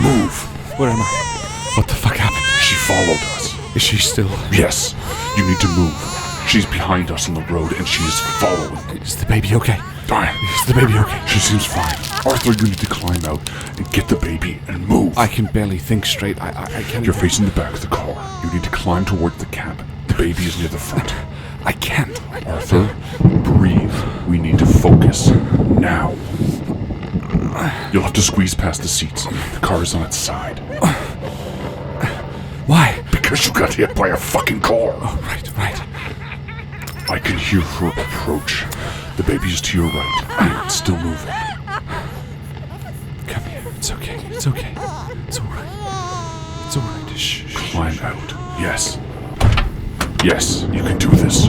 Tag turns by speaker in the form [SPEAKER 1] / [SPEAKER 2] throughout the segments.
[SPEAKER 1] Move.
[SPEAKER 2] Where am I? What the fuck happened?
[SPEAKER 1] She followed us.
[SPEAKER 2] Is she still?
[SPEAKER 1] Yes. You need to move. She's behind us on the road and she is following.
[SPEAKER 2] Is the baby okay?
[SPEAKER 1] Is
[SPEAKER 2] the baby okay?
[SPEAKER 1] She seems fine. Arthur, you need to climb out and get the baby and move.
[SPEAKER 2] I can barely think straight. I can't.
[SPEAKER 1] You're facing the back of the car. You need to climb toward the cabin. The baby is near the front.
[SPEAKER 2] I can't.
[SPEAKER 1] Arthur, breathe. We need to focus. Now. You'll have to squeeze past the seats. The car is on its side.
[SPEAKER 2] Why?
[SPEAKER 1] Because you got hit by a fucking car.
[SPEAKER 2] Oh, right.
[SPEAKER 1] I can hear her approach. The baby is to your right. It's still moving.
[SPEAKER 2] Come here. It's okay. It's okay. It's alright. It's alright. Shh.
[SPEAKER 1] Climb out. Yes. Yes, you can do this.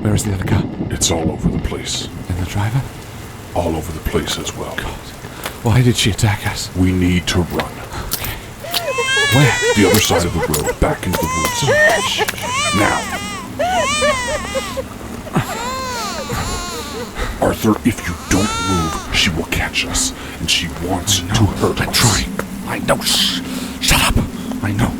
[SPEAKER 2] Where is the other car?
[SPEAKER 1] It's all over the place.
[SPEAKER 2] And the driver?
[SPEAKER 1] All over the place as well.
[SPEAKER 2] God. Why did she attack us?
[SPEAKER 1] We need to run.
[SPEAKER 2] Okay. Where?
[SPEAKER 1] The other side of the road, back into the woods.
[SPEAKER 2] Shh.
[SPEAKER 1] Now. Arthur, if you don't move, she will catch us, and she wants to hurt us.
[SPEAKER 2] I'm trying. I know. Shh. Shut up. I know.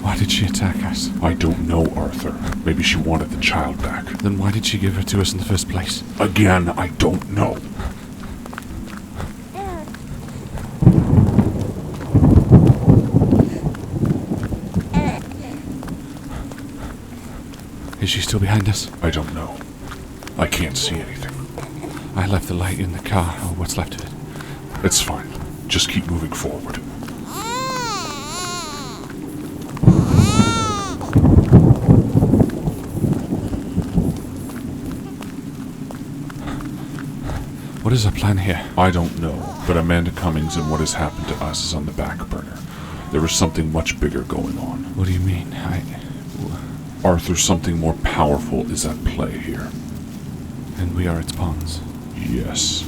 [SPEAKER 2] Why did she attack us?
[SPEAKER 1] I don't know, Arthur. Maybe she wanted the child back.
[SPEAKER 2] Then why did she give her to us in the first place?
[SPEAKER 1] Again, I don't know.
[SPEAKER 2] Is she still behind us?
[SPEAKER 1] I don't know. I can't see anything.
[SPEAKER 2] I left the light in the car, or what's left of it.
[SPEAKER 1] It's fine. Just keep moving forward.
[SPEAKER 2] What is our plan here?
[SPEAKER 1] I don't know, but Amanda Cummings and what has happened to us is on the back burner. There is something much bigger going on.
[SPEAKER 2] What do you mean?
[SPEAKER 1] Arthur, something more powerful is at play here.
[SPEAKER 2] And we are its pawns.
[SPEAKER 1] Yes.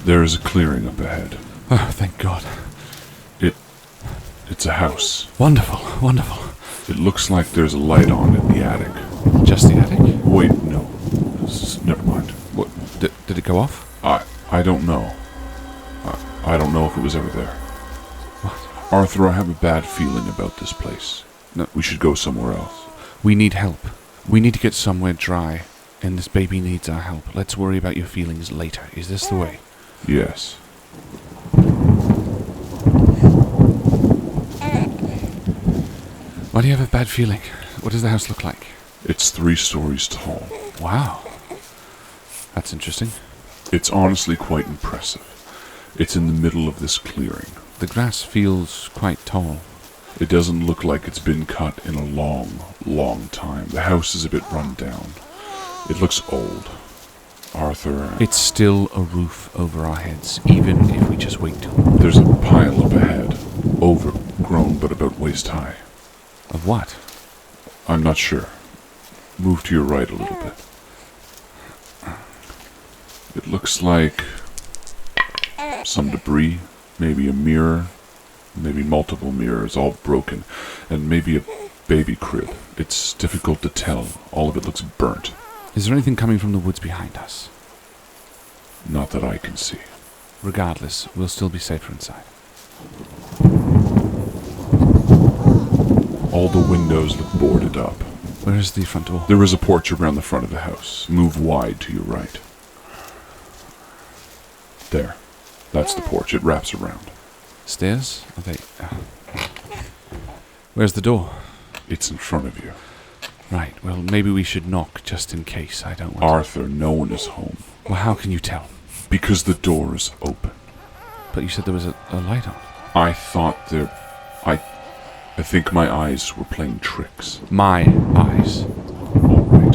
[SPEAKER 1] There is a clearing up ahead.
[SPEAKER 2] Oh, thank God.
[SPEAKER 1] It's a house.
[SPEAKER 2] Wonderful, wonderful.
[SPEAKER 1] It looks like there's a light on in the attic.
[SPEAKER 2] Just the attic?
[SPEAKER 1] Wait, no. Never mind.
[SPEAKER 2] What? Did it go off?
[SPEAKER 1] I don't know. I don't know if it was ever there.
[SPEAKER 2] What?
[SPEAKER 1] Arthur, I have a bad feeling about this place.
[SPEAKER 2] No.
[SPEAKER 1] We should go somewhere else.
[SPEAKER 2] We need help. We need to get somewhere dry, and this baby needs our help. Let's worry about your feelings later. Is this the way?
[SPEAKER 1] Yes.
[SPEAKER 2] Why do you have a bad feeling? What does the house look like?
[SPEAKER 1] It's 3 stories tall.
[SPEAKER 2] Wow. That's interesting.
[SPEAKER 1] It's honestly quite impressive. It's in the middle of this clearing.
[SPEAKER 2] The grass feels quite tall.
[SPEAKER 1] It doesn't look like it's been cut in a long, long time. The house is a bit run down. It looks old. Arthur...
[SPEAKER 2] It's still a roof over our heads, even if we just wait till...
[SPEAKER 1] There's a pile up ahead. Overgrown, but about waist high.
[SPEAKER 2] Of what?
[SPEAKER 1] I'm not sure. Move to your right a little bit. It looks like some debris, maybe a mirror, maybe multiple mirrors, all broken, and maybe a baby crib. It's difficult to tell. All of it looks burnt.
[SPEAKER 2] Is there anything coming from the woods behind us?
[SPEAKER 1] Not that I can see.
[SPEAKER 2] Regardless, we'll still be safer inside.
[SPEAKER 1] All the windows look boarded up.
[SPEAKER 2] Where is the front door?
[SPEAKER 1] There is a porch around the front of the house. Move wide to your right. There. That's the porch. It wraps around.
[SPEAKER 2] Stairs? Are they... Where's the door?
[SPEAKER 1] It's in front of you.
[SPEAKER 2] Right, well, maybe we should knock just in case. I don't want
[SPEAKER 1] Arthur, no one is home.
[SPEAKER 2] Well, how can you tell?
[SPEAKER 1] Because the door is open.
[SPEAKER 2] But you said there was a light on.
[SPEAKER 1] I thought there... I think my eyes were playing tricks.
[SPEAKER 2] My eyes.
[SPEAKER 1] All right.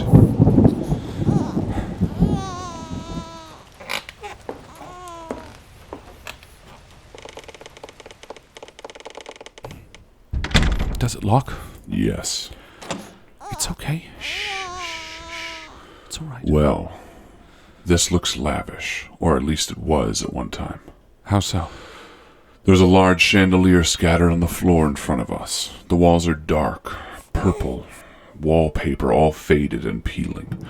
[SPEAKER 2] Does it lock?
[SPEAKER 1] Yes.
[SPEAKER 2] It's okay. Shh. It's all right.
[SPEAKER 1] Well, this looks lavish, or at least it was at one time.
[SPEAKER 2] How so?
[SPEAKER 1] There's a large chandelier scattered on the floor in front of us. The walls are dark, purple, wallpaper all faded and peeling.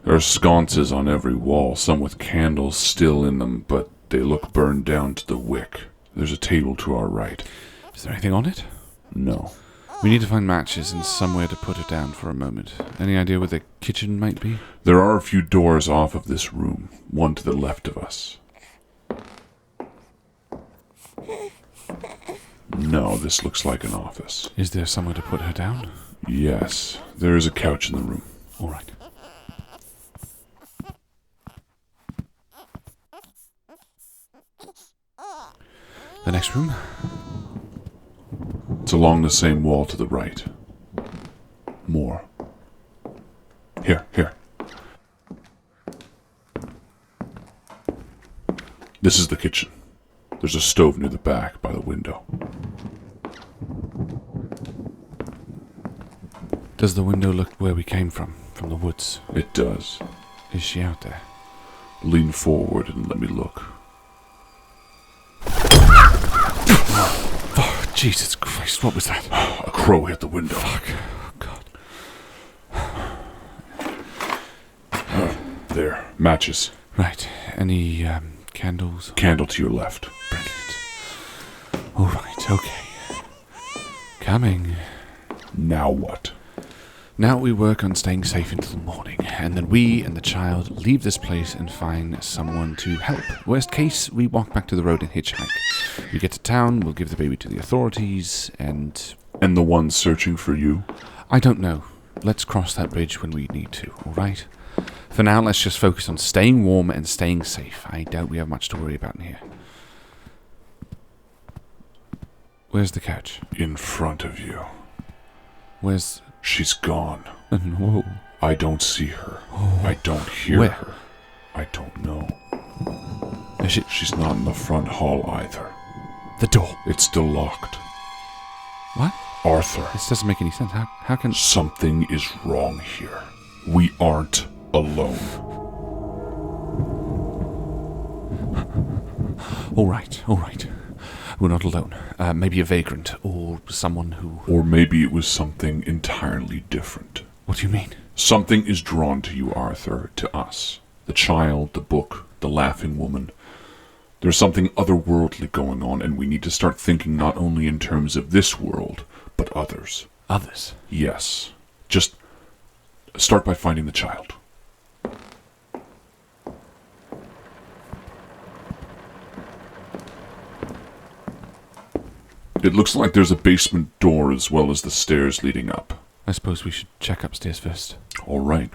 [SPEAKER 1] There are sconces on every wall, some with candles still in them, but they look burned down to the wick. There's a table to our right.
[SPEAKER 2] Is there anything on it?
[SPEAKER 1] No.
[SPEAKER 2] We need to find matches and somewhere to put it down for a moment. Any idea where the kitchen might be?
[SPEAKER 1] There are a few doors off of this room, one to the left of us. No, this looks like an office.
[SPEAKER 2] Is there somewhere to put her down?
[SPEAKER 1] Yes, there is a couch in the room.
[SPEAKER 2] All right. The next room?
[SPEAKER 1] It's along the same wall to the right. More. Here. This is the kitchen. There's a stove near the back by the window.
[SPEAKER 2] Does the window look where we came from the woods?
[SPEAKER 1] It does.
[SPEAKER 2] Is she out there?
[SPEAKER 1] Lean forward and let me look.
[SPEAKER 2] Oh, Jesus Christ, what was that?
[SPEAKER 1] A crow hit the window.
[SPEAKER 2] Fuck. Oh, God.
[SPEAKER 1] There. Matches.
[SPEAKER 2] Right. Any, candles?
[SPEAKER 1] Candle to your left.
[SPEAKER 2] Brilliant. All right, okay. Coming.
[SPEAKER 1] Now what?
[SPEAKER 2] Now we work on staying safe until morning, and then we and the child leave this place and find someone to help. Worst case, we walk back to the road and hitchhike. We get to town, we'll give the baby to the authorities, and...
[SPEAKER 1] And the one searching for you?
[SPEAKER 2] I don't know. Let's cross that bridge when we need to, alright? For now, let's just focus on staying warm and staying safe. I doubt we have much to worry about in here. Where's the couch?
[SPEAKER 1] In front of you.
[SPEAKER 2] Where's...
[SPEAKER 1] She's gone.
[SPEAKER 2] Whoa.
[SPEAKER 1] I don't see her.
[SPEAKER 2] Oh.
[SPEAKER 1] I don't hear
[SPEAKER 2] Where?
[SPEAKER 1] her. I don't know.
[SPEAKER 2] Is she...
[SPEAKER 1] She's not in the front hall either.
[SPEAKER 2] The door.
[SPEAKER 1] It's still locked.
[SPEAKER 2] What?
[SPEAKER 1] Arthur.
[SPEAKER 2] This doesn't make any sense. How can...
[SPEAKER 1] Something is wrong here. We aren't alone.
[SPEAKER 2] All right. We're not alone. Maybe a vagrant or someone who...
[SPEAKER 1] Or maybe it was something entirely different.
[SPEAKER 2] What do you mean?
[SPEAKER 1] Something is drawn to you, Arthur, to us. The child, the book, the laughing woman. There's something otherworldly going on, and we need to start thinking not only in terms of this world, but others.
[SPEAKER 2] Others?
[SPEAKER 1] Yes. Just start by finding the child. It looks like there's a basement door as well as the stairs leading up.
[SPEAKER 2] I suppose we should check upstairs first.
[SPEAKER 1] All right.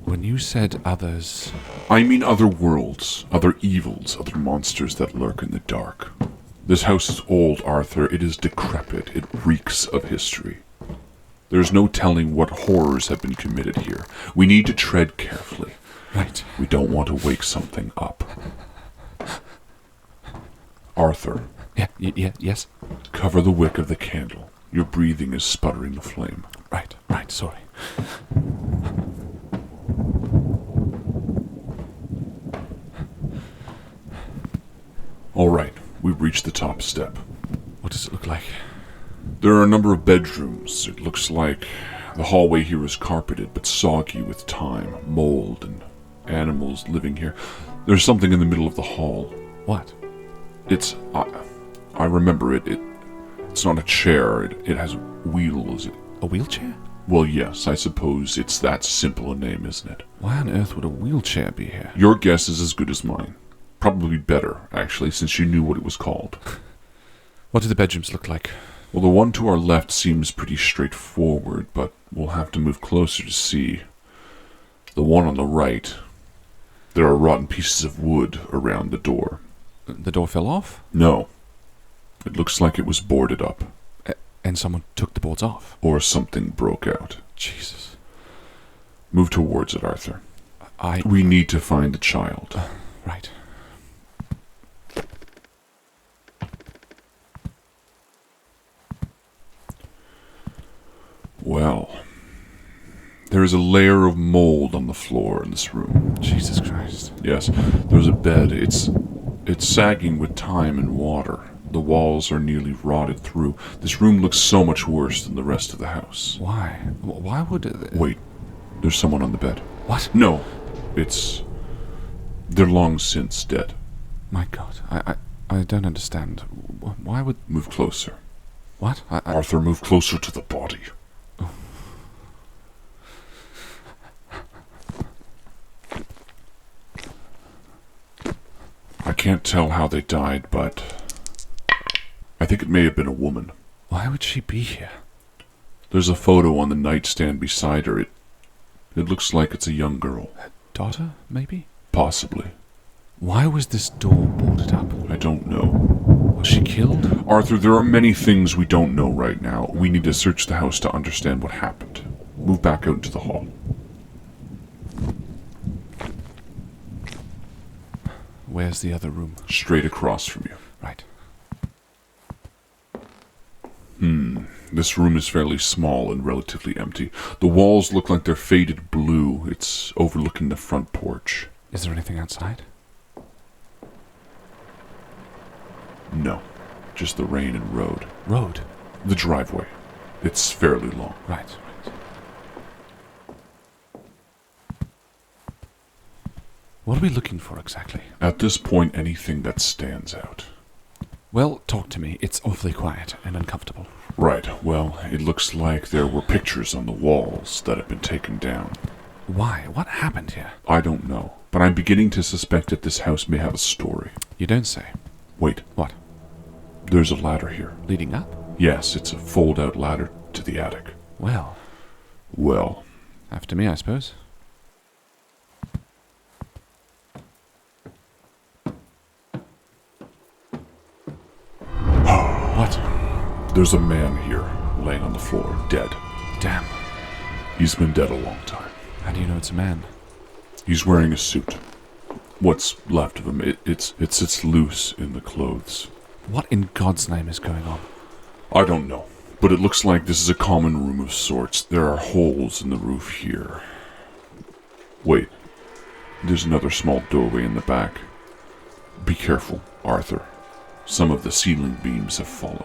[SPEAKER 2] When you said others...
[SPEAKER 1] I mean other worlds, other evils, other monsters that lurk in the dark. This house is old, Arthur. It is decrepit. It reeks of history. There's no telling what horrors have been committed here. We need to tread carefully.
[SPEAKER 2] Right.
[SPEAKER 1] We don't want to wake something up. Arthur.
[SPEAKER 2] Yes?
[SPEAKER 1] Cover the wick of the candle. Your breathing is sputtering the flame.
[SPEAKER 2] Right, sorry.
[SPEAKER 1] All right, we've reached the top step.
[SPEAKER 2] What does it look like?
[SPEAKER 1] There are a number of bedrooms. It looks like the hallway here is carpeted, but soggy with time, mold, and animals living here. There's something in the middle of the hall.
[SPEAKER 2] What?
[SPEAKER 1] It's... I remember it. It's not a chair. It has wheels.
[SPEAKER 2] A wheelchair?
[SPEAKER 1] Well, yes, I suppose it's that simple a name, isn't it?
[SPEAKER 2] Why on earth would a wheelchair be here?
[SPEAKER 1] Your guess is as good as mine. Probably better, actually, since you knew what it was called.
[SPEAKER 2] What do the bedrooms look like?
[SPEAKER 1] Well, the one to our left seems pretty straightforward, but we'll have to move closer to see. The one on the right, there are rotten pieces of wood around the door.
[SPEAKER 2] The door fell off?
[SPEAKER 1] No. It looks like it was boarded up.
[SPEAKER 2] And someone took the boards off?
[SPEAKER 1] Or something broke out.
[SPEAKER 2] Jesus.
[SPEAKER 1] Move towards it, Arthur. We need to find the child.
[SPEAKER 2] Right.
[SPEAKER 1] Well, There is a layer of mold on the floor in this room.
[SPEAKER 2] Jesus Christ.
[SPEAKER 1] Yes, there's a bed. It's sagging with time and water. The walls are nearly rotted through. This room looks so much worse than the rest of the house.
[SPEAKER 2] Why? Why would...
[SPEAKER 1] Wait, there's someone on the bed.
[SPEAKER 2] What?
[SPEAKER 1] No, they're long since dead.
[SPEAKER 2] My God, I don't understand. Why would...
[SPEAKER 1] Move closer.
[SPEAKER 2] What?
[SPEAKER 1] Arthur, move closer to the body. I can't tell how they died, but I think it may have been a woman.
[SPEAKER 2] Why would she be here?
[SPEAKER 1] There's a photo on the nightstand beside her. It looks like it's a young girl.
[SPEAKER 2] Her daughter, maybe?
[SPEAKER 1] Possibly.
[SPEAKER 2] Why was this door boarded up?
[SPEAKER 1] I don't know.
[SPEAKER 2] Was she killed?
[SPEAKER 1] Arthur, there are many things we don't know right now. We need to search the house to understand what happened. Move back out into the hall.
[SPEAKER 2] Where's the other room?
[SPEAKER 1] Straight across from you.
[SPEAKER 2] Right.
[SPEAKER 1] This room is fairly small and relatively empty. The walls look like they're faded blue. It's overlooking the front porch.
[SPEAKER 2] Is there anything outside?
[SPEAKER 1] No, just the rain and road.
[SPEAKER 2] Road?
[SPEAKER 1] The driveway. It's fairly long.
[SPEAKER 2] Right. What are we looking for exactly?
[SPEAKER 1] At this point, anything that stands out.
[SPEAKER 2] Well, talk to me. It's awfully quiet and uncomfortable.
[SPEAKER 1] Right, well, it looks like there were pictures on the walls that have been taken down.
[SPEAKER 2] Why? What happened here?
[SPEAKER 1] I don't know, but I'm beginning to suspect that this house may have a story.
[SPEAKER 2] You don't say.
[SPEAKER 1] Wait.
[SPEAKER 2] What?
[SPEAKER 1] There's a ladder here.
[SPEAKER 2] Leading up?
[SPEAKER 1] Yes, it's a fold-out ladder to the attic.
[SPEAKER 2] Well.
[SPEAKER 1] Well.
[SPEAKER 2] After me, I suppose. What?
[SPEAKER 1] There's a man here, laying on the floor, dead.
[SPEAKER 2] Damn.
[SPEAKER 1] He's been dead a long time.
[SPEAKER 2] How do you know it's a man?
[SPEAKER 1] He's wearing a suit. What's left of him, it sits loose in the clothes.
[SPEAKER 2] What in God's name is going on?
[SPEAKER 1] I don't know, but it looks like this is a common room of sorts. There are holes in the roof here. Wait, there's another small doorway in the back. Be careful, Arthur. Some of the ceiling beams have fallen.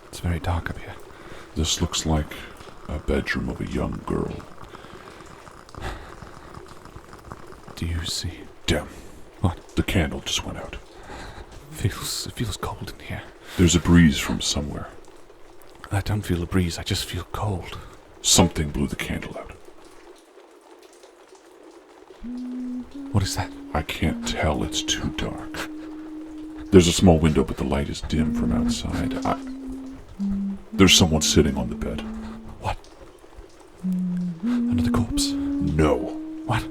[SPEAKER 2] It's very dark up here.
[SPEAKER 1] This looks like a bedroom of a young girl.
[SPEAKER 2] Do you see?
[SPEAKER 1] Damn.
[SPEAKER 2] What?
[SPEAKER 1] The candle just went out.
[SPEAKER 2] It feels cold in here.
[SPEAKER 1] There's a breeze from somewhere.
[SPEAKER 2] I don't feel a breeze, I just feel cold.
[SPEAKER 1] Something blew the candle out.
[SPEAKER 2] What is that?
[SPEAKER 1] I can't tell, it's too dark. There's a small window, but the light is dim from outside. There's someone sitting on the bed.
[SPEAKER 2] What? Another corpse?
[SPEAKER 1] No.
[SPEAKER 2] What?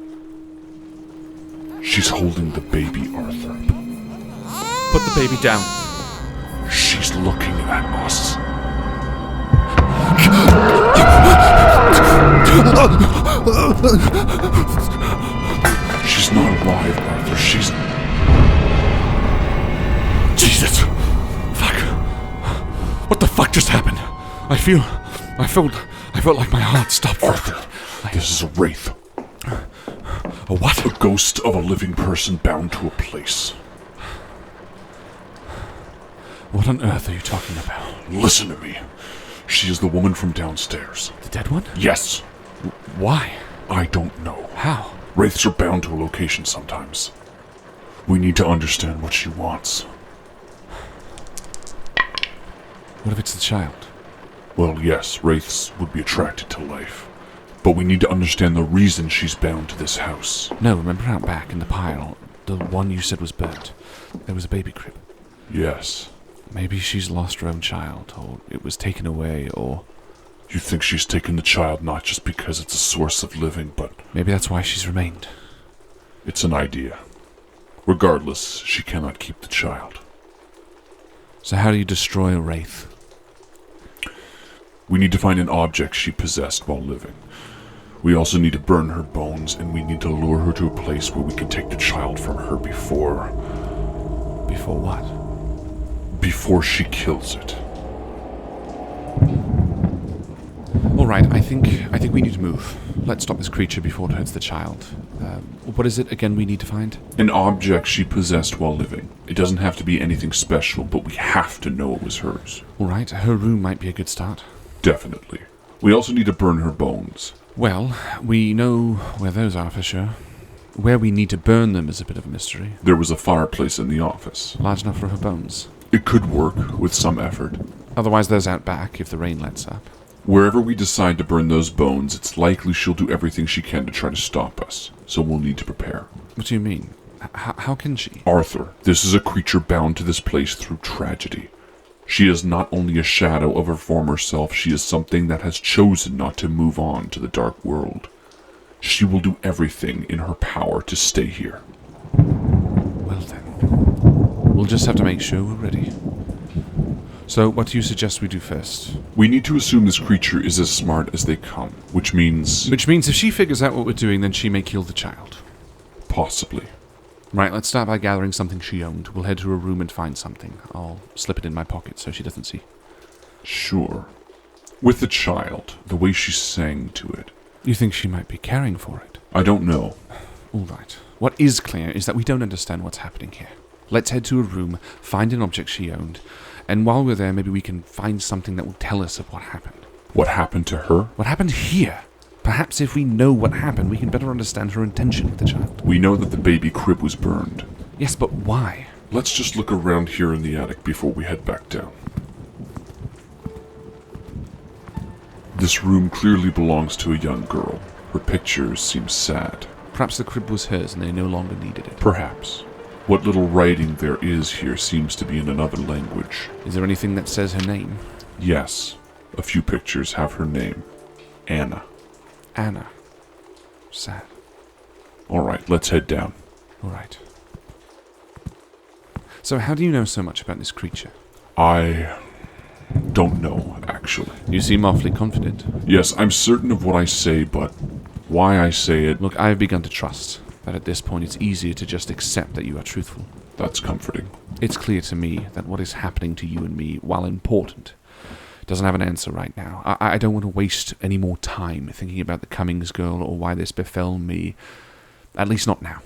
[SPEAKER 1] She's holding the baby, Arthur.
[SPEAKER 2] Put the baby down.
[SPEAKER 1] She's looking at us. She's not alive, Arthur. She's...
[SPEAKER 2] Jesus! Fuck. What the fuck just happened? I felt like my heart stopped for a
[SPEAKER 1] This is a wraith.
[SPEAKER 2] A what?
[SPEAKER 1] A ghost of a living person bound to a place.
[SPEAKER 2] What on earth are you talking about?
[SPEAKER 1] Listen to me. She is the woman from downstairs.
[SPEAKER 2] The dead one?
[SPEAKER 1] Yes.
[SPEAKER 2] Why?
[SPEAKER 1] I don't know.
[SPEAKER 2] How?
[SPEAKER 1] Wraiths are bound to a location sometimes. We need to understand what she wants.
[SPEAKER 2] What if it's the child?
[SPEAKER 1] Well, yes, wraiths would be attracted to life. But we need to understand the reason she's bound to this house.
[SPEAKER 2] No, remember out back in the pile? The one you said was burnt. There was a baby crib.
[SPEAKER 1] Yes.
[SPEAKER 2] Maybe she's lost her own child, or it was taken away, or...
[SPEAKER 1] You think she's taken the child not just because it's a source of living, but...
[SPEAKER 2] Maybe that's why she's remained.
[SPEAKER 1] It's an idea. Regardless, she cannot keep the child.
[SPEAKER 2] So how do you destroy a wraith?
[SPEAKER 1] We need to find an object she possessed while living. We also need to burn her bones, and we need to lure her to a place where we can take the child from her before...
[SPEAKER 2] Before what?
[SPEAKER 1] Before she kills it.
[SPEAKER 2] Alright, I think we need to move. Let's stop this creature before it hurts the child. What is it again we need to find?
[SPEAKER 1] An object she possessed while living. It doesn't have to be anything special, but we have to know it was hers.
[SPEAKER 2] Alright, her room might be a good start.
[SPEAKER 1] Definitely. We also need to burn her bones.
[SPEAKER 2] Well, we know where those are for sure. Where we need to burn them is a bit of a mystery.
[SPEAKER 1] There was a fireplace in the office.
[SPEAKER 2] Large enough for her bones.
[SPEAKER 1] It could work, with some effort.
[SPEAKER 2] Otherwise there's out back if the rain lets up.
[SPEAKER 1] Wherever we decide to burn those bones, it's likely she'll do everything she can to try to stop us. So we'll need to prepare.
[SPEAKER 2] What do you mean? How can she?
[SPEAKER 1] Arthur, this is a creature bound to this place through tragedy. She is not only a shadow of her former self, she is something that has chosen not to move on to the dark world. She will do everything in her power to stay here.
[SPEAKER 2] Well then, we'll just have to make sure we're ready. So, what do you suggest we do first?
[SPEAKER 1] We need to assume this creature is as smart as they come, which means...
[SPEAKER 2] Which means if she figures out what we're doing, then she may kill the child.
[SPEAKER 1] Possibly.
[SPEAKER 2] Right, let's start by gathering something she owned. We'll head to her room and find something. I'll slip it in my pocket so she doesn't see.
[SPEAKER 1] Sure. With the child, the way she sang to it.
[SPEAKER 2] You think she might be caring for it?
[SPEAKER 1] I don't know.
[SPEAKER 2] All right. What is clear is that we don't understand what's happening here. Let's head to her room, find an object she owned, and while we're there, maybe we can find something that will tell us of what happened.
[SPEAKER 1] What happened to her?
[SPEAKER 2] What happened here? Perhaps if we know what happened, we can better understand her intention with the child.
[SPEAKER 1] We know that the baby crib was burned.
[SPEAKER 2] Yes, but why?
[SPEAKER 1] Let's just look around here in the attic before we head back down. This room clearly belongs to a young girl. Her pictures seem sad.
[SPEAKER 2] Perhaps the crib was hers and they no longer needed it.
[SPEAKER 1] Perhaps. What little writing there is here seems to be in another language.
[SPEAKER 2] Is there anything that says her name?
[SPEAKER 1] Yes. A few pictures have her name. Anna.
[SPEAKER 2] Anna. Sad.
[SPEAKER 1] Alright, let's head down.
[SPEAKER 2] Alright. So how do you know so much about this creature?
[SPEAKER 1] I don't know, actually.
[SPEAKER 2] You seem awfully confident.
[SPEAKER 1] Yes, I'm certain of what I say, but why I say it...
[SPEAKER 2] Look, I've begun to trust that at this point it's easier to just accept that you are truthful.
[SPEAKER 1] That's comforting.
[SPEAKER 2] It's clear to me that what is happening to you and me, while important, doesn't have an answer right now. I don't want to waste any more time thinking about the Cummings girl or why this befell me. At least not now.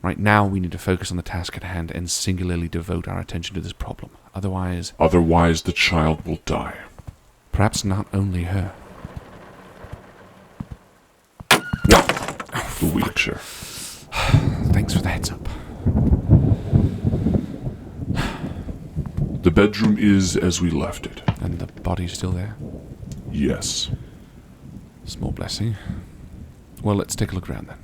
[SPEAKER 2] Right now we need to focus on the task at hand and singularly devote our attention to this problem. Otherwise,
[SPEAKER 1] the child will die.
[SPEAKER 2] perhaps not only her.
[SPEAKER 1] The wheelchair.
[SPEAKER 2] Thanks for the heads up.
[SPEAKER 1] The bedroom is as we left it.
[SPEAKER 2] And the body's still there?
[SPEAKER 1] Yes.
[SPEAKER 2] Small blessing. Well, let's take a look around then.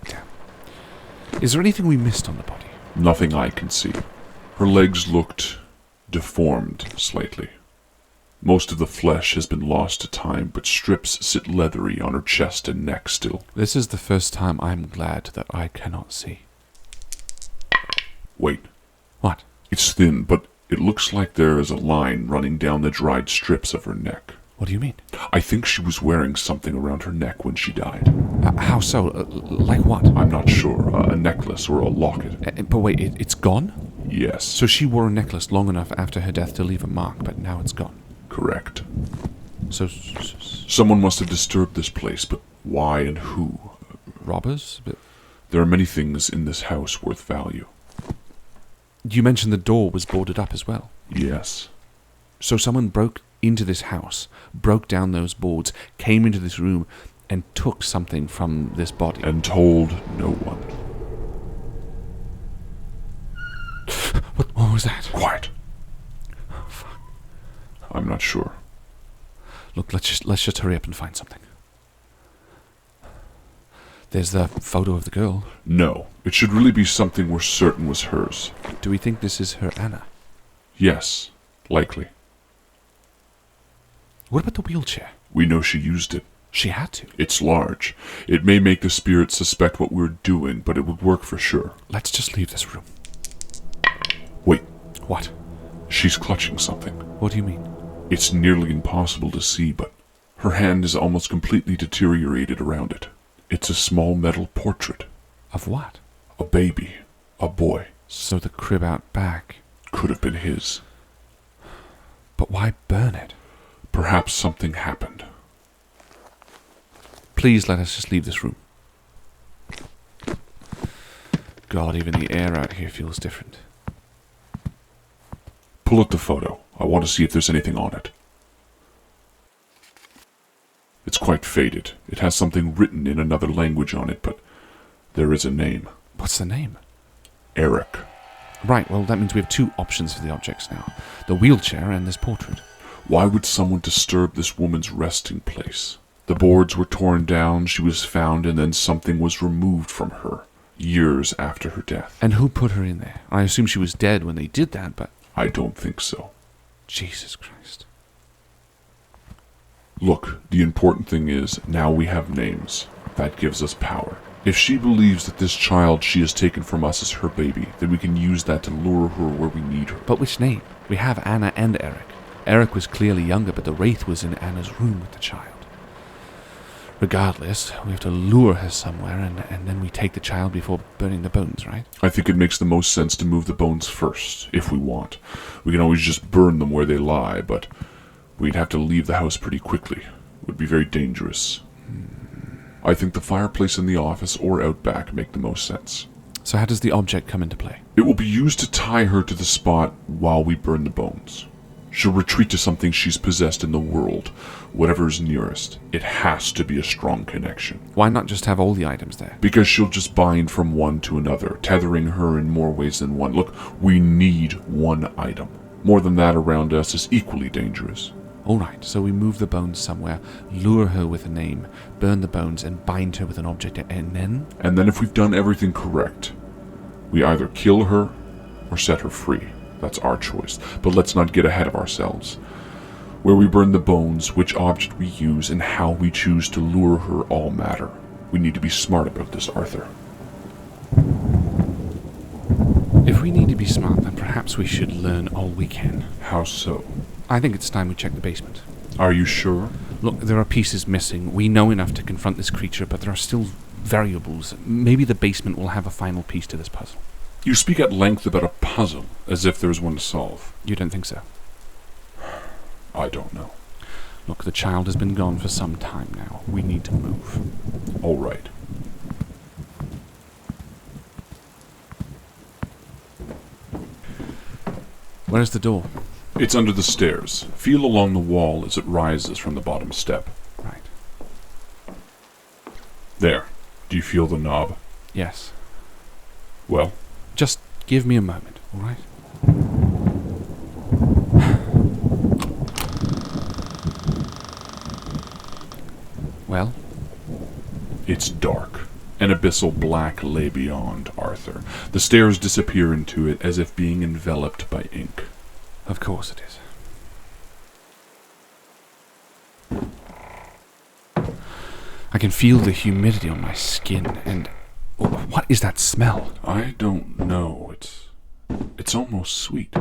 [SPEAKER 2] Damn. Is there anything we missed on the body?
[SPEAKER 1] Nothing I can see. Her legs looked deformed slightly. Most of the flesh has been lost to time, but strips sit leathery on her chest and neck still.
[SPEAKER 2] This is the first time I'm glad that I cannot see.
[SPEAKER 1] Wait.
[SPEAKER 2] What?
[SPEAKER 1] It's thin, but it looks like there is a line running down the dried strips of her neck.
[SPEAKER 2] What do you mean?
[SPEAKER 1] I think she was wearing something around her neck when she died.
[SPEAKER 2] How so? Like what?
[SPEAKER 1] I'm not sure. A necklace or a locket.
[SPEAKER 2] But wait, it's gone?
[SPEAKER 1] Yes.
[SPEAKER 2] So she wore a necklace long enough after her death to leave a mark, but now it's gone.
[SPEAKER 1] Correct.
[SPEAKER 2] So...
[SPEAKER 1] Someone must have disturbed this place, but why and who?
[SPEAKER 2] robbers? But
[SPEAKER 1] there are many things in this house worth value.
[SPEAKER 2] you mentioned the door was boarded up as well.
[SPEAKER 1] Yes.
[SPEAKER 2] So someone broke into this house, broke down those boards, came into this room, and took something from this body.
[SPEAKER 1] And told no one.
[SPEAKER 2] What was that?
[SPEAKER 1] Quiet.
[SPEAKER 2] Oh, fuck.
[SPEAKER 1] I'm not sure.
[SPEAKER 2] Look, let's just hurry up and find something. There's the photo of the girl.
[SPEAKER 1] No, it should really be something we're certain was hers.
[SPEAKER 2] Do we think this is her Anna?
[SPEAKER 1] Yes, likely.
[SPEAKER 2] What about the wheelchair?
[SPEAKER 1] We know she used it.
[SPEAKER 2] She had to.
[SPEAKER 1] It's large. It may make the spirits suspect what we're doing, but it would work for sure.
[SPEAKER 2] Let's just leave this room.
[SPEAKER 1] Wait,
[SPEAKER 2] What?
[SPEAKER 1] she's clutching something.
[SPEAKER 2] What do you mean?
[SPEAKER 1] It's nearly impossible to see, but her hand is almost completely deteriorated around it. It's a small metal portrait.
[SPEAKER 2] Of what?
[SPEAKER 1] A baby. A boy.
[SPEAKER 2] So the crib out back.
[SPEAKER 1] Could have been his.
[SPEAKER 2] But why burn it?
[SPEAKER 1] Perhaps something happened.
[SPEAKER 2] Please let us just leave this room. God, even the air out here feels different.
[SPEAKER 1] Pull up the photo. I want to see if there's anything on it. It's quite faded. It has something written in another language on it, but there is a name.
[SPEAKER 2] What's the name?
[SPEAKER 1] Eric.
[SPEAKER 2] Right, well, that means we have two options for the objects now. The wheelchair and this portrait.
[SPEAKER 1] Why would someone disturb this woman's resting place? The boards were torn down, she was found, and then something was removed from her, years after her death.
[SPEAKER 2] And who put her in there? I assume she was dead when they did that, but...
[SPEAKER 1] I don't think so.
[SPEAKER 2] Jesus Christ.
[SPEAKER 1] Look, the important thing is, now we have names. That gives us power. If she believes that this child she has taken from us is her baby, then we can use that to lure her where we need her.
[SPEAKER 2] But which name? We have Anna and Eric. Eric was clearly younger, but the wraith was in Anna's room with the child. Regardless, we have to lure her somewhere, and then we take the child before burning the bones, right?
[SPEAKER 1] I think it makes the most sense to move the bones first, if we want. We can always just burn them where they lie, but we'd have to leave the house pretty quickly. It would be very dangerous. I think the fireplace in the office or out back make the most sense.
[SPEAKER 2] So how does the object come into play?
[SPEAKER 1] It will be used to tie her to the spot while we burn the bones. She'll retreat to something she's possessed in the world, whatever's nearest. It has to be a strong connection.
[SPEAKER 2] Why not just have all the items there?
[SPEAKER 1] Because she'll just bind from one to another, tethering her in more ways than one. Look, we need one item. More than that around us is equally dangerous.
[SPEAKER 2] Alright, so we move the bones somewhere, lure her with a name, burn the bones, and bind her with an object, and then?
[SPEAKER 1] And then if we've done everything correct, we either kill her or set her free. That's our choice. But let's not get ahead of ourselves. Where we burn the bones, which object we use, and how we choose to lure her all matter. We need to be smart about this, Arthur.
[SPEAKER 2] If we need to be smart, then perhaps we should learn all we can.
[SPEAKER 1] How so?
[SPEAKER 2] I think it's time we check the basement.
[SPEAKER 1] Are you sure?
[SPEAKER 2] Look, there are pieces missing. We know enough to confront this creature, but there are still variables. Maybe the basement will have a final piece to this puzzle.
[SPEAKER 1] You speak at length about a puzzle, as if there's one to solve.
[SPEAKER 2] You don't think so?
[SPEAKER 1] I don't know.
[SPEAKER 2] Look, the child has been gone for some time now. We need to move.
[SPEAKER 1] All right.
[SPEAKER 2] Where's the door?
[SPEAKER 1] It's under the stairs. Feel along the wall as it rises from the bottom step.
[SPEAKER 2] Right.
[SPEAKER 1] There. Do you feel the knob?
[SPEAKER 2] Yes.
[SPEAKER 1] Well,
[SPEAKER 2] Just give me a moment, all right? Well?
[SPEAKER 1] it's dark. An abyssal black lay beyond Arthur. The stairs disappear into it as if being enveloped by ink.
[SPEAKER 2] Of course it is. I can feel the humidity on my skin, and... what is that smell?
[SPEAKER 1] I don't know. It's almost sweet.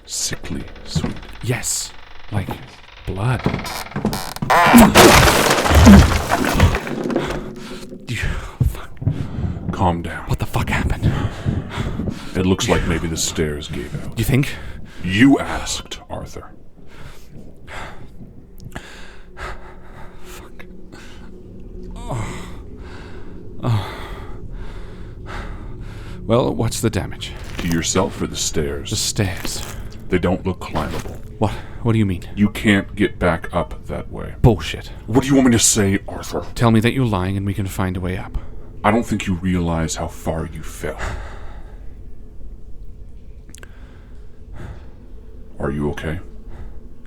[SPEAKER 1] Sickly sweet.
[SPEAKER 2] Yes, like blood. Fuck.
[SPEAKER 1] Calm down.
[SPEAKER 2] What the fuck happened?
[SPEAKER 1] It looks like maybe the stairs gave out.
[SPEAKER 2] You think?
[SPEAKER 1] You asked, Arthur.
[SPEAKER 2] Fuck. Oh. Well, what's the damage?
[SPEAKER 1] To yourself or the stairs?
[SPEAKER 2] The stairs.
[SPEAKER 1] They don't look climbable.
[SPEAKER 2] What? What do you mean?
[SPEAKER 1] You can't get back up that way.
[SPEAKER 2] Bullshit.
[SPEAKER 1] What do you want me to say, Arthur?
[SPEAKER 2] Tell me that you're lying and we can find a way up.
[SPEAKER 1] I don't think you realize how far you fell. Are you okay?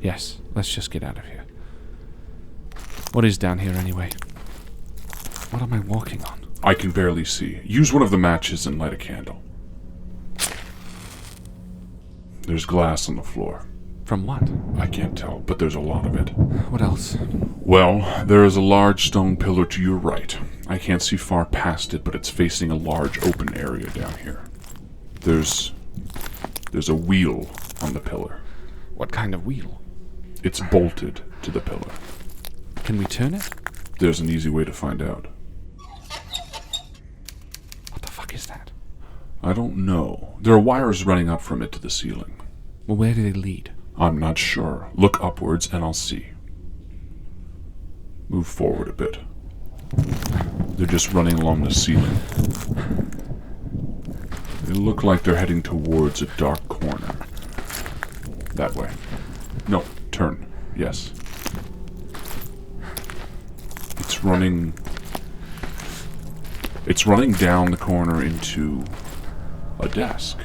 [SPEAKER 2] Yes, let's just get out of here. What is down here anyway? What am I walking on?
[SPEAKER 1] I can barely see. Use one of the matches and light a candle. There's glass on the floor.
[SPEAKER 2] From what?
[SPEAKER 1] I can't tell, but there's a lot of it.
[SPEAKER 2] What else?
[SPEAKER 1] Well, there is a large stone pillar to your right. I can't see far past it, but it's facing a large open area down here. There's a wheel on the pillar.
[SPEAKER 2] What kind of wheel?
[SPEAKER 1] It's bolted to the pillar.
[SPEAKER 2] Can we turn it?
[SPEAKER 1] There's an easy way to find out.
[SPEAKER 2] What the fuck is that?
[SPEAKER 1] I don't know. There are wires running up from it to the ceiling.
[SPEAKER 2] Well, where do they lead?
[SPEAKER 1] I'm not sure. Look upwards and I'll see. Move forward a bit. They're just running along the ceiling. They look like they're heading towards a dark corner. That way. No, turn. Yes. It's running down the corner into a desk.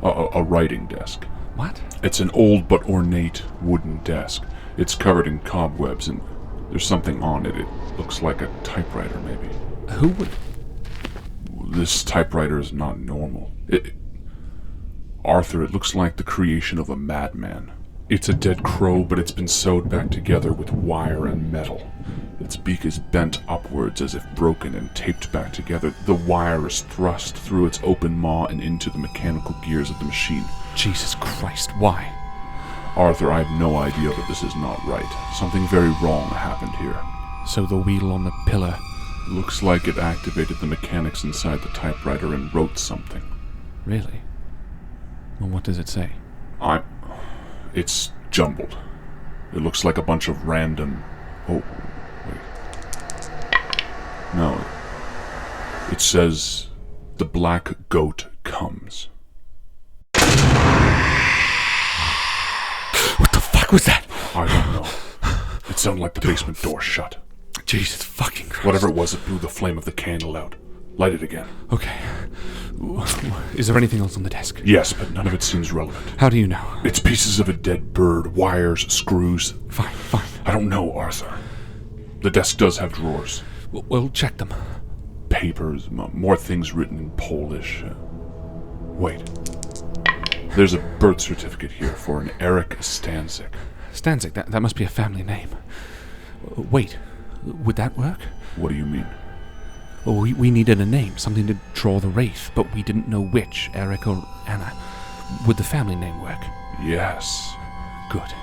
[SPEAKER 1] A writing desk.
[SPEAKER 2] What?
[SPEAKER 1] It's an old but ornate wooden desk. It's covered in cobwebs and there's something on it. It looks like a typewriter, maybe.
[SPEAKER 2] Who would...
[SPEAKER 1] This typewriter is not normal. Arthur, it looks like the creation of a madman. It's a dead crow, but it's been sewed back together with wire and metal. Its beak is bent upwards as if broken and taped back together. The wire is thrust through its open maw and into the mechanical gears of the machine.
[SPEAKER 2] Jesus Christ, why?
[SPEAKER 1] Arthur, I have no idea, but this is not right. Something very wrong happened here.
[SPEAKER 2] So the wheel on the pillar...
[SPEAKER 1] Looks like it activated the mechanics inside the typewriter and wrote something.
[SPEAKER 2] Really? Well, what does it say?
[SPEAKER 1] It's jumbled. It looks like a bunch of random... Oh, wait. No. It says, "The black goat comes."
[SPEAKER 2] What the fuck was that?
[SPEAKER 1] I don't know. It sounded like the basement door shut.
[SPEAKER 2] Jesus fucking Christ.
[SPEAKER 1] Whatever it was, it blew the flame of the candle out. Light it again.
[SPEAKER 2] Okay. Is there anything else on the desk?
[SPEAKER 1] Yes, but none of it seems relevant.
[SPEAKER 2] How do you know?
[SPEAKER 1] It's pieces of a dead bird, wires, screws.
[SPEAKER 2] Fine.
[SPEAKER 1] I don't know, Arthur. The desk does have drawers.
[SPEAKER 2] We'll check them.
[SPEAKER 1] Papers, more things written in Polish. Wait. There's a birth certificate here for an Eric Stanzik.
[SPEAKER 2] Stanzik, that must be a family name. Wait, would that work?
[SPEAKER 1] What do you mean?
[SPEAKER 2] Well, we needed a name, something to draw the wraith, but we didn't know which, Eric or Anna. Would the family name work?
[SPEAKER 1] Yes.
[SPEAKER 2] Good.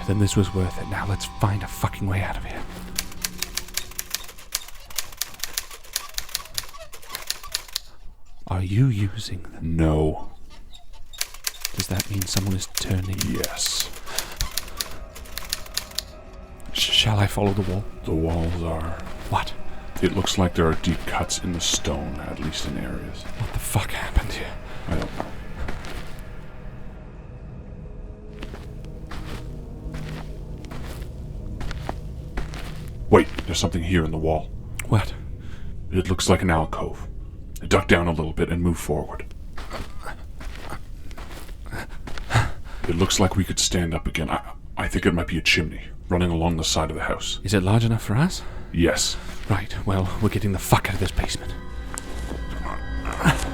[SPEAKER 2] Then this was worth it. Now let's find a fucking way out of here. Are you using them?
[SPEAKER 1] No.
[SPEAKER 2] Does that mean someone is turning?
[SPEAKER 1] Yes.
[SPEAKER 2] Shall I follow the wall?
[SPEAKER 1] The walls are...
[SPEAKER 2] What?
[SPEAKER 1] It looks like there are deep cuts in the stone, at least in areas.
[SPEAKER 2] What the fuck happened here?
[SPEAKER 1] I don't know. Wait, there's something here in the wall.
[SPEAKER 2] What?
[SPEAKER 1] It looks like an alcove. Duck down a little bit and move forward. It looks like we could stand up again. I think it might be a chimney running along the side of the house.
[SPEAKER 2] Is it large enough for us?
[SPEAKER 1] Yes.
[SPEAKER 2] Right, well, we're getting the fuck out of this basement.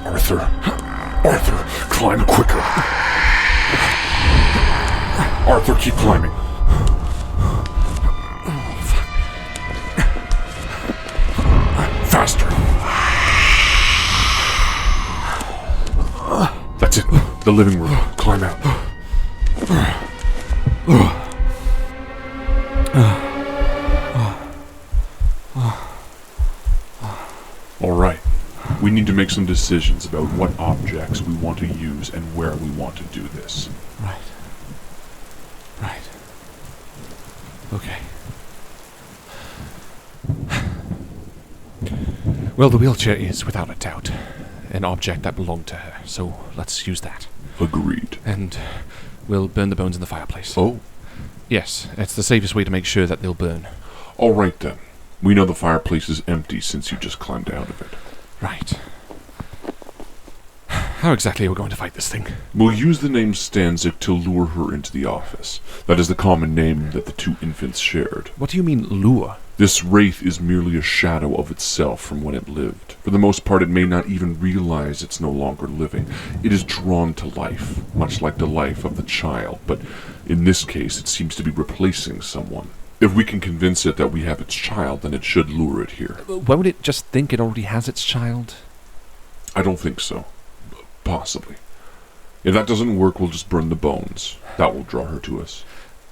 [SPEAKER 1] Arthur, climb quicker. Arthur, keep climbing. Faster. That's it. The living room. Climb out. All right. We need to make some decisions about what objects we want to use and where we want to do this.
[SPEAKER 2] Right. Okay. Well, the wheelchair is, without a doubt, an object that belonged to her, so let's use that.
[SPEAKER 1] Agreed.
[SPEAKER 2] And we'll burn the bones in the fireplace.
[SPEAKER 1] Oh?
[SPEAKER 2] Yes, it's the safest way to make sure that they'll burn.
[SPEAKER 1] All right, then. We know the fireplace is empty since you just climbed out of it.
[SPEAKER 2] Right. How exactly are we going to fight this thing?
[SPEAKER 1] We'll use the name Stanzik to lure her into the office. That is the common name that the two infants shared.
[SPEAKER 2] What do you mean, lure?
[SPEAKER 1] This wraith is merely a shadow of itself from when it lived. For the most part, it may not even realize it's no longer living. It is drawn to life, much like the life of the child, but in this case, it seems to be replacing someone. If we can convince it that we have its child, then it should lure it here.
[SPEAKER 2] Won't it just think it already has its child?
[SPEAKER 1] I don't think so. Possibly. If that doesn't work, we'll just burn the bones. That will draw her to us.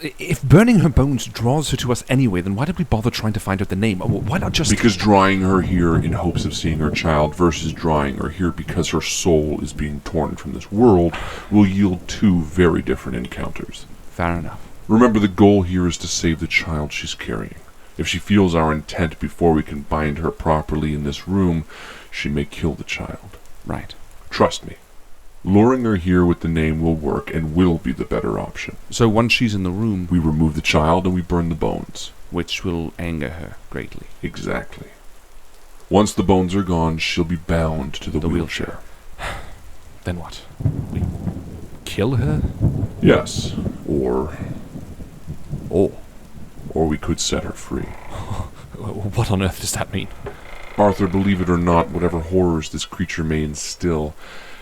[SPEAKER 2] If burning her bones draws her to us anyway, then why did we bother trying to find out the name? Why not just...
[SPEAKER 1] Because drawing her here in hopes of seeing her child versus drawing her here because her soul is being torn from this world will yield two very different encounters.
[SPEAKER 2] Fair enough.
[SPEAKER 1] Remember, the goal here is to save the child she's carrying. If she feels our intent before we can bind her properly in this room, she may kill the child.
[SPEAKER 2] Right.
[SPEAKER 1] Trust me. Luring her here with the name will work and will be the better option.
[SPEAKER 2] So once she's in the room...
[SPEAKER 1] We remove the child and we burn the bones.
[SPEAKER 2] Which will anger her greatly.
[SPEAKER 1] Exactly. Once the bones are gone, she'll be bound to the wheelchair.
[SPEAKER 2] Then what? We kill her?
[SPEAKER 1] Yes. Or we could set her free.
[SPEAKER 2] What on earth does that mean?
[SPEAKER 1] Arthur, believe it or not, whatever horrors this creature may instill,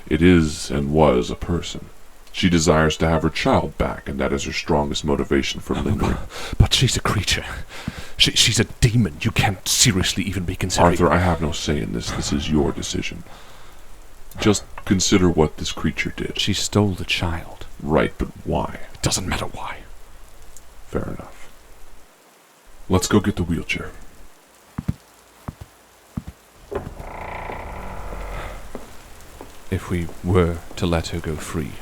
[SPEAKER 1] it is and was a person. She desires to have her child back, and that is her strongest motivation for lingering.
[SPEAKER 2] But she's a creature. She's a demon. You can't seriously even be considering...
[SPEAKER 1] Arthur, I have no say in this. This is your decision. Just consider what this creature did.
[SPEAKER 2] She stole the child.
[SPEAKER 1] Right, but why?
[SPEAKER 2] It doesn't matter why.
[SPEAKER 1] Fair enough. Let's go get the wheelchair.
[SPEAKER 2] If we were to let her go free,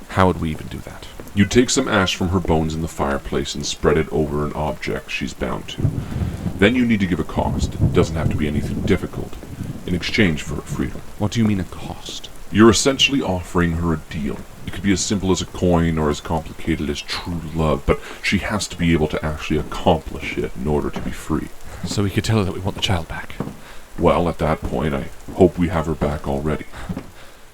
[SPEAKER 2] how would we even do that?
[SPEAKER 1] You take some ash from her bones in the fireplace and spread it over an object she's bound to. Then you need to give a cost. It doesn't have to be anything difficult. In exchange for her freedom.
[SPEAKER 2] What do you mean a cost?
[SPEAKER 1] You're essentially offering her a deal. It could be as simple as a coin or as complicated as true love, but she has to be able to actually accomplish it in order to be free.
[SPEAKER 2] So we could tell her that we want the child back.
[SPEAKER 1] Well, at that point, I hope we have her back already.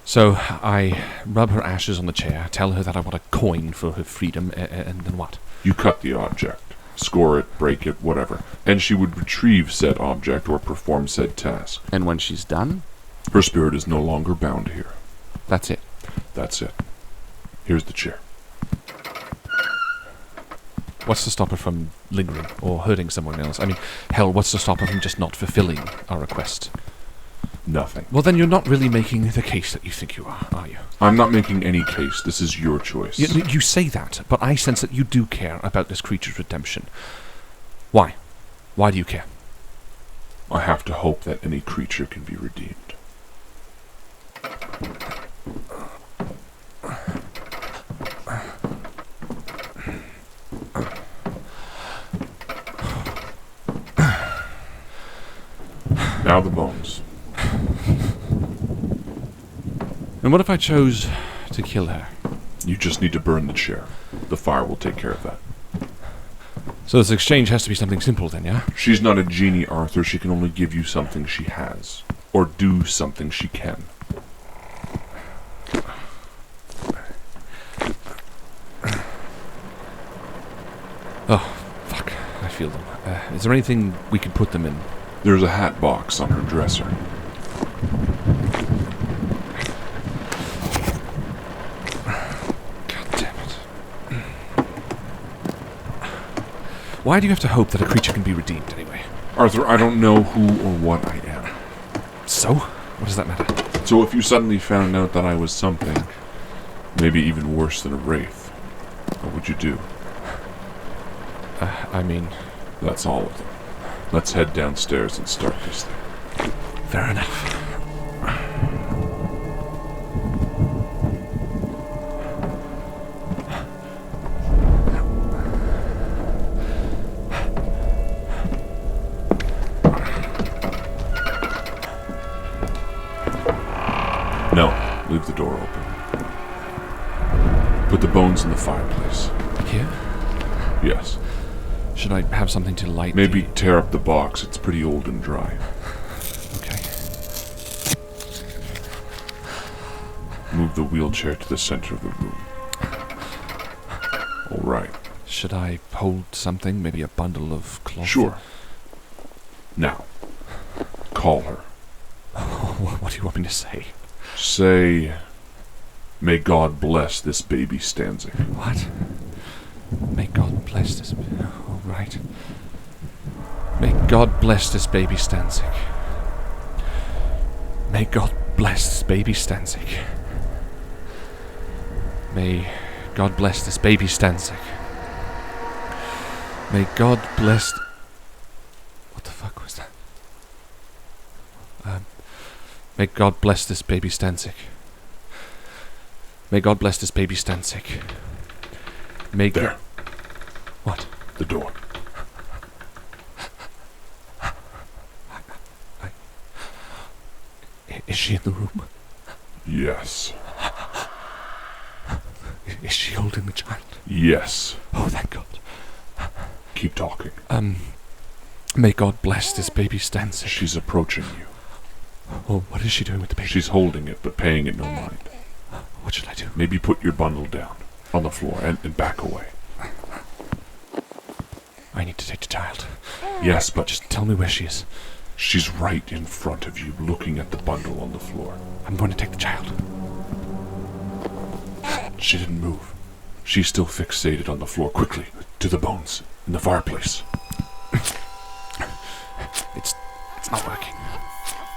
[SPEAKER 2] So I rub her ashes on the chair, tell her that I want a coin for her freedom, and then what?
[SPEAKER 1] You cut the object, score it, break it, whatever, and she would retrieve said object or perform said task.
[SPEAKER 2] And when she's done?
[SPEAKER 1] Her spirit is no longer bound here.
[SPEAKER 2] That's it.
[SPEAKER 1] That's it. Here's the chair.
[SPEAKER 2] What's to stop her from lingering or hurting someone else? I mean, hell, what's to stop her from just not fulfilling our request?
[SPEAKER 1] Nothing.
[SPEAKER 2] Well, then you're not really making the case that you think you are you?
[SPEAKER 1] I'm not making any case. This is your choice.
[SPEAKER 2] You say that, but I sense that you do care about this creature's redemption. Why? Why do you care?
[SPEAKER 1] I have to hope that any creature can be redeemed. Now the bones.
[SPEAKER 2] And what if I chose to kill her?
[SPEAKER 1] You just need to burn the chair. The fire will take care of that.
[SPEAKER 2] So this exchange has to be something simple then, yeah?
[SPEAKER 1] She's not a genie, Arthur. She can only give you something she has. Or do something she can.
[SPEAKER 2] Oh, fuck. I feel them. Is there anything we could put them in?
[SPEAKER 1] There's a hat box on her dresser.
[SPEAKER 2] God damn it. Why do you have to hope that a creature can be redeemed anyway?
[SPEAKER 1] Arthur, I don't know who or what I am.
[SPEAKER 2] So? What does that matter?
[SPEAKER 1] So if you suddenly found out that I was something, maybe even worse than a wraith, what would you do?
[SPEAKER 2] I mean...
[SPEAKER 1] That's all of them. Let's head downstairs and start this thing.
[SPEAKER 2] Fair enough.
[SPEAKER 1] No, leave the door open. Put the bones in the fireplace.
[SPEAKER 2] Here?
[SPEAKER 1] Yes.
[SPEAKER 2] Should I have something to light?
[SPEAKER 1] Maybe tear up the box. It's pretty old and dry.
[SPEAKER 2] Okay.
[SPEAKER 1] Move the wheelchair to the center of the room. All right.
[SPEAKER 2] Should I hold something? Maybe a bundle of cloth?
[SPEAKER 1] Sure. Now, call her.
[SPEAKER 2] What do you want me to say?
[SPEAKER 1] Say, may God bless this baby Stanzik.
[SPEAKER 2] What? May God bless this... Oh, right. May God bless this baby Stanzik. May God bless this baby Stanzik. May God bless this baby Stanzik. May God bless... What the fuck was that? May God bless this baby Stanzik. May God bless this baby Stanzik. May
[SPEAKER 1] There.
[SPEAKER 2] What?
[SPEAKER 1] The door.
[SPEAKER 2] Is she in the room?
[SPEAKER 1] Yes.
[SPEAKER 2] Is she holding the child?
[SPEAKER 1] Yes.
[SPEAKER 2] Oh, thank God.
[SPEAKER 1] Keep talking.
[SPEAKER 2] May God bless this baby Stanzik.
[SPEAKER 1] She's approaching you.
[SPEAKER 2] Oh, what is she doing with the baby?
[SPEAKER 1] She's holding it, but paying it no mind.
[SPEAKER 2] What should I do?
[SPEAKER 1] Maybe put your bundle down on the floor and back away.
[SPEAKER 2] I need to take the child.
[SPEAKER 1] Yes, but
[SPEAKER 2] Just tell me where she is.
[SPEAKER 1] she's right in front of you, looking at the bundle on the floor.
[SPEAKER 2] I'm going to take the child.
[SPEAKER 1] She didn't move. She's still fixated on the floor. Quickly, to the bones in the fireplace.
[SPEAKER 2] It's not working.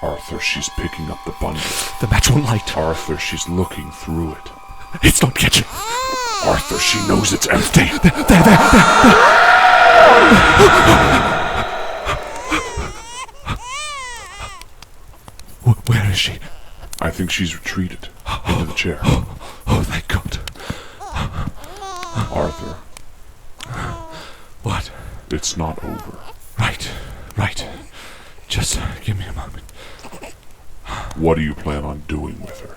[SPEAKER 1] Arthur, she's picking up the bundle.
[SPEAKER 2] The match won't light.
[SPEAKER 1] Arthur, she's looking through it.
[SPEAKER 2] It's not catching.
[SPEAKER 1] Arthur, she knows it's empty.
[SPEAKER 2] Where is she?
[SPEAKER 1] I think she's retreated into the chair.
[SPEAKER 2] Oh, thank God.
[SPEAKER 1] Arthur,
[SPEAKER 2] What?
[SPEAKER 1] it's not over.
[SPEAKER 2] Right. Just give me a moment.
[SPEAKER 1] What do you plan on doing with her?